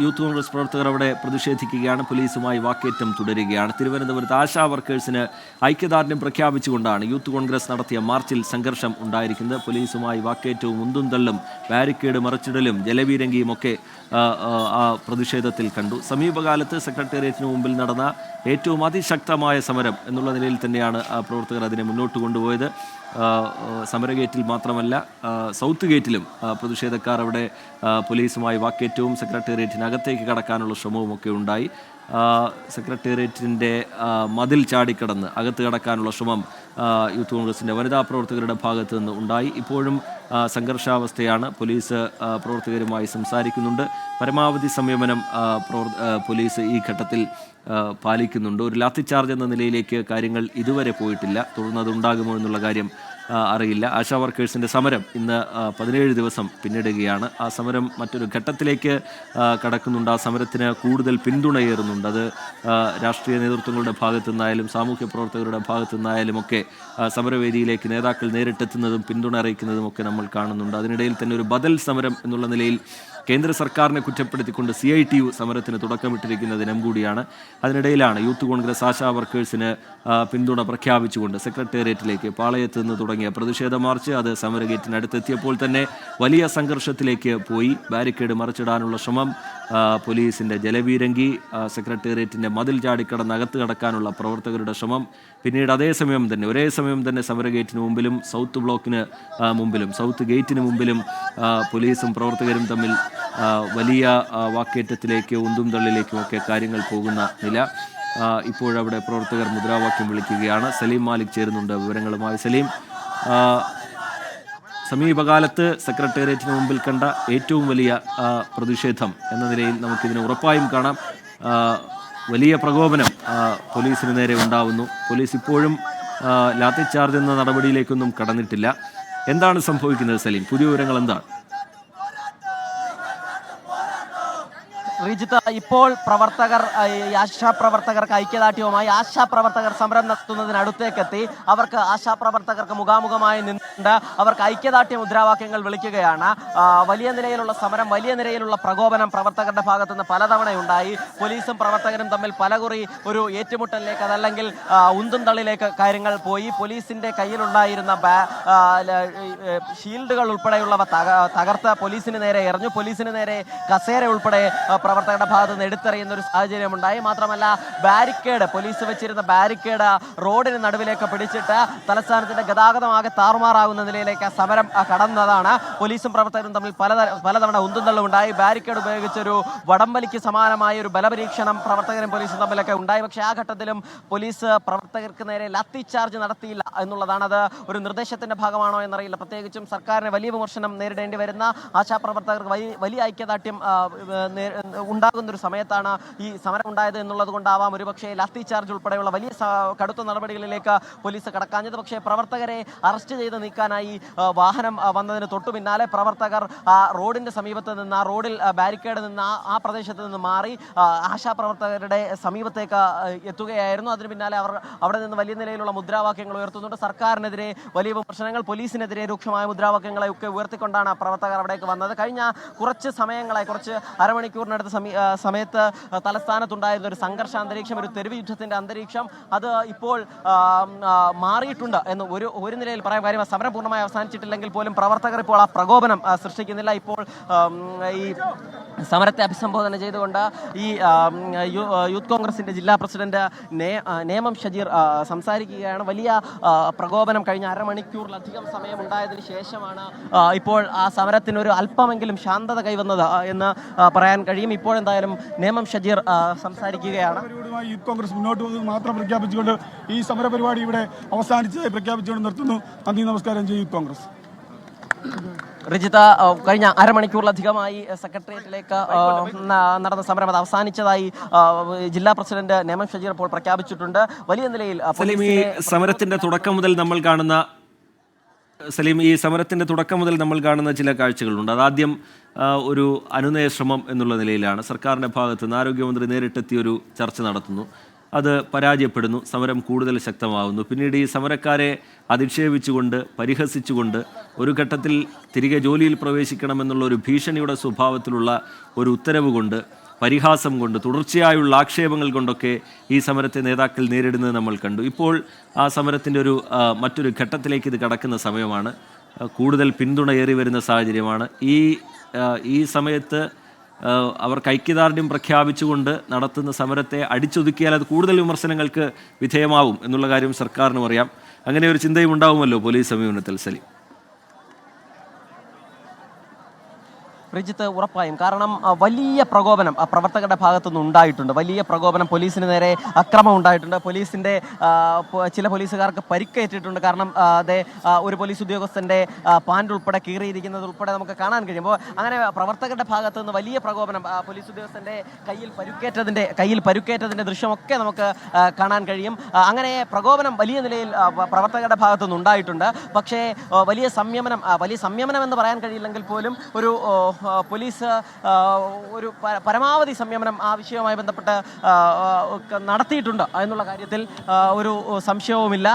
Youth Congress പ്രവർത്തകർ അവിടെ പ്രതിഷേധിക്കുകയാണ്. പോലീസുമായി വാക്കേറ്റം തുടരുകയാണ്. തിരുവനന്തപുരത്ത് ആശാ വർക്കേഴ്സിന് ഐക്യദാർഢ്യം പ്രഖ്യാപിച്ചുകൊണ്ടാണ് യൂത്ത് കോൺഗ്രസ് നടത്തിയ മാർച്ചിൽ സംഘർഷം ഉണ്ടായിരിക്കുന്നത്. പോലീസുമായി വാക്കേറ്റവും ഉന്തും തള്ളും ബാരിക്കേഡ് മറിച്ചിടലും ജലപീരങ്കിയും ഒക്കെ ആ പ്രതിഷേധത്തിൽ കണ്ടു. സമീപകാലത്ത് സെക്രട്ടേറിയറ്റിന് മുമ്പിൽ നടന്ന ഏറ്റവും അതിശക്തമായ സമരം എന്നുള്ള നിലയിൽ തന്നെയാണ് പ്രവർത്തകർ അതിനെ മുന്നോട്ട് കൊണ്ടുപോയത്. സമരഗേറ്റിൽ മാത്രമല്ല, സൗത്ത് ഗേറ്റിലും പ്രതിഷേധക്കാർ അവിടെ പോലീസുമായി വാക്കേറ്റവും സെക്രട്ടേറിയറ്റിനകത്തേക്ക് കടക്കാനുള്ള ശ്രമവും ഒക്കെ ഉണ്ടായി. സെക്രട്ടേറിയറ്റിൻ്റെ മതിൽ ചാടിക്കടന്ന് അകത്ത് കടക്കാനുള്ള ശ്രമം യൂത്ത് കോൺഗ്രസിൻ്റെ വനിതാ പ്രവർത്തകരുടെ ഭാഗത്ത് നിന്ന് ഉണ്ടായി. ഇപ്പോഴും സംഘർഷാവസ്ഥയാണ്. പോലീസ് പ്രവർത്തകരുമായി സംസാരിക്കുന്നുണ്ട്. പരമാവധി സംയമനം പോലീസ് ഈ ഘട്ടത്തിൽ പാലിക്കുന്നുണ്ട്. ഒരു ലാത്തിച്ചാർജ് എന്ന നിലയിലേക്ക് കാര്യങ്ങൾ ഇതുവരെ പോയിട്ടില്ല. തുടർന്ന് അതുണ്ടാകുമോ എന്നുള്ള കാര്യം അറിയില്ല. ആശാ വർക്കേഴ്സിൻ്റെ സമരം ഇന്ന് 17 ദിവസം പിന്നിടുകയാണ്. ആ സമരം മറ്റൊരു ഘട്ടത്തിലേക്ക് കടക്കുന്നുണ്ട്. ആ സമരത്തിന് കൂടുതൽ പിന്തുണയേറുന്നുണ്ട്. അത് രാഷ്ട്രീയ നേതൃത്വങ്ങളുടെ ഭാഗത്തു നിന്നായാലും സാമൂഹ്യ പ്രവർത്തകരുടെ ഭാഗത്തു നിന്നായാലും ഒക്കെ സമരവേദിയിലേക്ക് നേതാക്കൾ നേരിട്ടെത്തുന്നതും പിന്തുണ അറിയിക്കുന്നതും ഒക്കെ നമ്മൾ കാണുന്നുണ്ട്. അതിനിടയിൽ തന്നെ ഒരു ബദൽ സമരം എന്നുള്ള നിലയിൽ കേന്ദ്ര സർക്കാരിനെ കുറ്റപ്പെടുത്തിക്കൊണ്ട് CITU സമരത്തിന് തുടക്കമിട്ടിരിക്കുന്ന ദിനം കൂടിയാണ്. അതിനിടയിലാണ് യൂത്ത് കോൺഗ്രസ് ആശാ വർക്കേഴ്സിന് പിന്തുണ പ്രഖ്യാപിച്ചുകൊണ്ട് സെക്രട്ടേറിയറ്റിലേക്ക് പാളയത്ത് നിന്ന് തുടങ്ങിയ പ്രതിഷേധ മാർച്ച് അത് സമരഗേറ്റിനടുത്തെത്തിയപ്പോൾ തന്നെ വലിയ സംഘർഷത്തിലേക്ക് പോയി. ബാരിക്കേഡ് മറിച്ചിടാനുള്ള ശ്രമം, പോലീസിൻ്റെ ജലപീരങ്കി, സെക്രട്ടേറിയറ്റിൻ്റെ മതിൽ ചാടിക്കടന്ന് അകത്ത് കടക്കാനുള്ള പ്രവർത്തകരുടെ ശ്രമം, പിന്നീട് ഒരേ സമയം തന്നെ സമരഗേറ്റിന് മുമ്പിലും സൗത്ത് ബ്ലോക്കിന് മുമ്പിലും സൗത്ത് ഗേറ്റിന് മുമ്പിലും പോലീസും പ്രവർത്തകരും തമ്മിൽ വലിയ വാക്കേറ്റത്തിലേക്ക് ഉന്തും തള്ളിലേക്കും ഒക്കെ കാര്യങ്ങൾ പോകുന്ന നില. ഇപ്പോഴവിടെ പ്രവർത്തകർ മുദ്രാവാക്യം വിളിക്കുകയാണ്. സലീം മാലിക് ചേരുന്നുണ്ട് വിവരങ്ങളുമായി. സലീം, സമീപകാലത്ത് സെക്രട്ടേറിയറ്റിന് മുമ്പിൽ കണ്ട ഏറ്റവും വലിയ പ്രതിഷേധം എന്ന നിലയിൽ നമുക്കിതിനെ ഉറപ്പായും കാണാം. വലിയ പ്രകോപനം പോലീസിന് നേരെ ഉണ്ടാവുന്നു. പോലീസ് ഇപ്പോഴും ലാത്തിച്ചാർജ് എന്ന നടപടിയിലേക്കൊന്നും കടന്നിട്ടില്ല. എന്താണ് സംഭവിക്കുന്നത് സലീം? പുതിയ വിവരങ്ങൾ എന്താണ്? റിജിത്ത്, ഇപ്പോൾ ആശാപ്രവർത്തകർക്ക് ഐക്യദാർഢ്യവുമായി ആശാപ്രവർത്തകർ സമരം നടത്തുന്നതിനടുത്തേക്കെത്തി. അവർക്ക് ആശാപ്രവർത്തകർക്ക് മുഖാമുഖമായി നിന്നുകൊണ്ട് അവർക്ക് ഐക്യദാർഢ്യ മുദ്രാവാക്യങ്ങൾ വിളിക്കുകയാണ്. വലിയ നിലയിലുള്ള സമരം, വലിയ നിലയിലുള്ള പ്രകോപനം പ്രവർത്തകരുടെ ഭാഗത്തുനിന്ന് പലതവണയുണ്ടായി. പോലീസും പ്രവർത്തകരും തമ്മിൽ പലകുറി ഒരു ഏറ്റുമുട്ടലിലേക്ക്, അതല്ലെങ്കിൽ ഉന്തും തള്ളിലേക്ക് കാര്യങ്ങൾ പോയി. പോലീസിന്റെ കയ്യിലുണ്ടായിരുന്ന ഷീൽഡുകൾ ഉൾപ്പെടെയുള്ളവ തകർത്ത് പോലീസിന് നേരെ എറിഞ്ഞു. പോലീസിന് നേരെ കസേര ഉൾപ്പെടെ പ്രവർത്തകരുടെ ഭാഗത്ത് നിന്ന് എടുത്തെറിയുന്ന ഒരു സാഹചര്യമുണ്ടായി. മാത്രമല്ല, പോലീസ് വെച്ചിരുന്ന ബാരിക്കേഡ് റോഡിന് നടുവിലേക്ക് പിടിച്ചിട്ട് തലസ്ഥാനത്തിന്റെ ഗതാഗതമാകെ താറുമാറാകുന്ന നിലയിലേക്ക് സമരം കടന്നതാണ്. പോലീസും പ്രവർത്തകരും തമ്മിൽ പലതവണ ഉന്തുന്തള്ളും ഉണ്ടായി. ബാരിക്കേഡ് ഉപയോഗിച്ചൊരു വടംവലിക്ക് സമാനമായ ഒരു ബലപരീക്ഷണം പ്രവർത്തകരും പോലീസും തമ്മിലൊക്കെ ഉണ്ടായി. പക്ഷേ ആ ഘട്ടത്തിലും പോലീസ് പ്രവർത്തകർക്ക് നേരെ ലാത്തി ചാർജ് നടത്തിയില്ല എന്നുള്ളതാണ്. അത് ഒരു നിർദ്ദേശത്തിന്റെ ഭാഗമാണോ എന്നറിയില്ല. പ്രത്യേകിച്ചും സർക്കാരിന് വലിയ വിമർശനം നേരിടേണ്ടി വരുന്ന ആശാപ്രവർത്തകർക്ക് വലിയ ഐക്യദാർഢ്യം ഉണ്ടാകുന്നൊരു സമയത്താണ് ഈ സമരം ഉണ്ടായത് എന്നുള്ളത് കൊണ്ടാവാം ഒരുപക്ഷെ ലാത്തി ചാർജ് ഉൾപ്പെടെയുള്ള വലിയ കടുത്ത നടപടികളിലേക്ക് പോലീസ് കടക്കാഞ്ഞത്. പക്ഷേ പ്രവർത്തകരെ അറസ്റ്റ് ചെയ്ത് നീക്കാനായി വാഹനം വന്നതിന് തൊട്ടു പിന്നാലെ പ്രവർത്തകർ റോഡിന്റെ സമീപത്ത് നിന്ന്, റോഡിൽ ബാരിക്കേഡ് നിന്ന് ആ പ്രദേശത്ത് നിന്ന് മാറി ആശാപ്രവർത്തകരുടെ സമീപത്തേക്ക് എത്തുകയായിരുന്നു. അതിന് പിന്നാലെ അവർ അവിടെ നിന്ന് വലിയ നിലയിലുള്ള മുദ്രാവാക്യങ്ങൾ ഉയർത്തുന്നുണ്ട്. സർക്കാരിനെതിരെ വലിയ വിമർശനങ്ങൾ, പോലീസിനെതിരെ രൂക്ഷമായ മുദ്രാവാക്യങ്ങളെ ഒക്കെ ഉയർത്തിക്കൊണ്ടാണ് പ്രവർത്തകർ അവിടേക്ക് വന്നത്. കഴിഞ്ഞ കുറച്ച് അരമണിക്കൂറിനടുത്ത സമയത്ത് തലസ്ഥാനത്തുണ്ടായിരുന്ന ഒരു സംഘർഷാന്തരീക്ഷം, ഒരു തെരുവ് യുദ്ധത്തിന്റെ അന്തരീക്ഷം, അത് ഇപ്പോൾ മാറിയിട്ടുണ്ട് എന്ന് ഒരു നിലയിൽ പറയാൻ. കാര്യം സമരം പൂർണ്ണമായി അവസാനിച്ചിട്ടില്ലെങ്കിൽ പോലും പ്രവർത്തകർ ഇപ്പോൾ ആ പ്രകോപനം സൃഷ്ടിക്കുന്നില്ല. ഇപ്പോൾ ഈ സമരത്തെ അഭിസംബോധന ചെയ്തുകൊണ്ട് ഈ യൂത്ത് കോൺഗ്രസിന്റെ ജില്ലാ പ്രസിഡന്റ് നേമം ഷജീർ സംസാരിക്കുകയാണ്. വലിയ പ്രകോപനം കഴിഞ്ഞ അരമണിക്കൂറിലധികം സമയം ഉണ്ടായതിനു ശേഷമാണ് ഇപ്പോൾ ആ സമരത്തിനൊരു അല്പമെങ്കിലും ശാന്തത കൈവന്നത് എന്ന് പറയാൻ കഴിയും. ഇപ്പോഴെന്തായാലും നേമം ഷജീർ സംസാരിക്കുകയാണ്. യൂത്ത് കോൺഗ്രസ് മുന്നോട്ട് മാത്രം പ്രഖ്യാപിച്ചുകൊണ്ട് ഈ സമരപരിപാടി ഇവിടെ അവസാനിച്ചതായി പ്രഖ്യാപിച്ചുകൊണ്ട് നിർത്തുന്നു. നന്ദി, നമസ്കാരം. യൂത്ത് കോൺഗ്രസ്. റിജിത, കഴിഞ്ഞ അരമണിക്കൂറിലധികമായി സെക്രട്ടേറിയറ്റിലേക്ക് നടന്ന സമരം അത് അവസാനിച്ചതായി ജില്ലാ പ്രസിഡന്റ് നേമം ഷജീർ ഇപ്പോൾ പ്രഖ്യാപിച്ചിട്ടുണ്ട്. വലിയ നിലയിൽ സമരത്തിന്റെ തുടക്കം മുതൽ നമ്മൾ കാണുന്ന ചില കാഴ്ചകളുണ്ട്. അതാദ്യം ഒരു അനുനയ ശ്രമം എന്നുള്ള നിലയിലാണ്. സർക്കാരിൻ്റെ ഭാഗത്ത് നിന്ന് ആരോഗ്യമന്ത്രി നേരിട്ടെത്തിയൊരു ചർച്ച നടത്തുന്നു. അത് പരാജയപ്പെടുന്നു. സമരം കൂടുതൽ ശക്തമാകുന്നു. പിന്നീട് ഈ സമരക്കാരെ അധിക്ഷേപിച്ചുകൊണ്ട്, പരിഹസിച്ചുകൊണ്ട്, ഒരു ഘട്ടത്തിൽ തിരികെ ജോലിയിൽ പ്രവേശിക്കണമെന്നുള്ള ഒരു ഭീഷണിയുടെ സ്വഭാവത്തിലുള്ള ഒരു ഉത്തരവ് കൊണ്ട് പരിഹാസം കൊണ്ട്, തുടർച്ചയായുള്ള ആക്ഷേപങ്ങൾ കൊണ്ടൊക്കെ ഈ സമരത്തെ നേതാക്കൾ നേരിടുന്നത് നമ്മൾ കണ്ടു. ഇപ്പോൾ ആ സമരത്തിൻ്റെ മറ്റൊരു ഘട്ടത്തിലേക്ക് ഇത് കടക്കുന്ന സമയമാണ്. കൂടുതൽ പിന്തുണയേറി വരുന്ന സാഹചര്യമാണ്. ഈ സമയത്ത് അവർക്ക് ഐക്യദാർഢ്യം പ്രഖ്യാപിച്ചുകൊണ്ട് നടത്തുന്ന സമരത്തെ അടിച്ചൊതുക്കിയാൽ അത് കൂടുതൽ വിമർശനങ്ങൾക്ക് വിധേയമാവും എന്നുള്ള കാര്യം സർക്കാരിനും അറിയാം. അങ്ങനെ ഒരു ചിന്തയും ഉണ്ടാവുമല്ലോ പോലീസ് സമീപനത്തിൽ. സലീം, റിജിത്ത്, ഉറപ്പായും. കാരണം വലിയ പ്രകോപനം പ്രവർത്തകരുടെ ഭാഗത്തുനിന്ന് ഉണ്ടായിട്ടുണ്ട്. വലിയ പ്രകോപനം, പോലീസിന് നേരെ അക്രമം ഉണ്ടായിട്ടുണ്ട്. പോലീസിൻ്റെ ചില പോലീസുകാർക്ക് പരിക്കേറ്റിട്ടുണ്ട്. കാരണം ഒരു പോലീസ് ഉദ്യോഗസ്ഥൻ്റെ പാൻറ് ഉൾപ്പെടെ കീറിയിരിക്കുന്നത് ഉൾപ്പെടെ നമുക്ക് കാണാൻ കഴിയുമ്പോൾ അങ്ങനെ പ്രവർത്തകരുടെ ഭാഗത്തു നിന്ന് വലിയ പ്രകോപനം, പോലീസ് ഉദ്യോഗസ്ഥൻ്റെ കയ്യിൽ പരുക്കേറ്റതിൻ്റെ ദൃശ്യമൊക്കെ നമുക്ക് കാണാൻ കഴിയും. അങ്ങനെ പ്രകോപനം വലിയ നിലയിൽ പ്രവർത്തകരുടെ ഭാഗത്തുനിന്ന് ഉണ്ടായിട്ടുണ്ട്. പക്ഷേ വലിയ സംയമനം എന്ന് പറയാൻ കഴിയില്ലെങ്കിൽ പോലും ഒരു പോലീസ് ഒരു പരമാവധി സംയമനം ആ വിഷയവുമായി ബന്ധപ്പെട്ട് നടത്തിയിട്ടുണ്ട് എന്നുള്ള കാര്യത്തിൽ ഒരു സംശയവുമില്ല.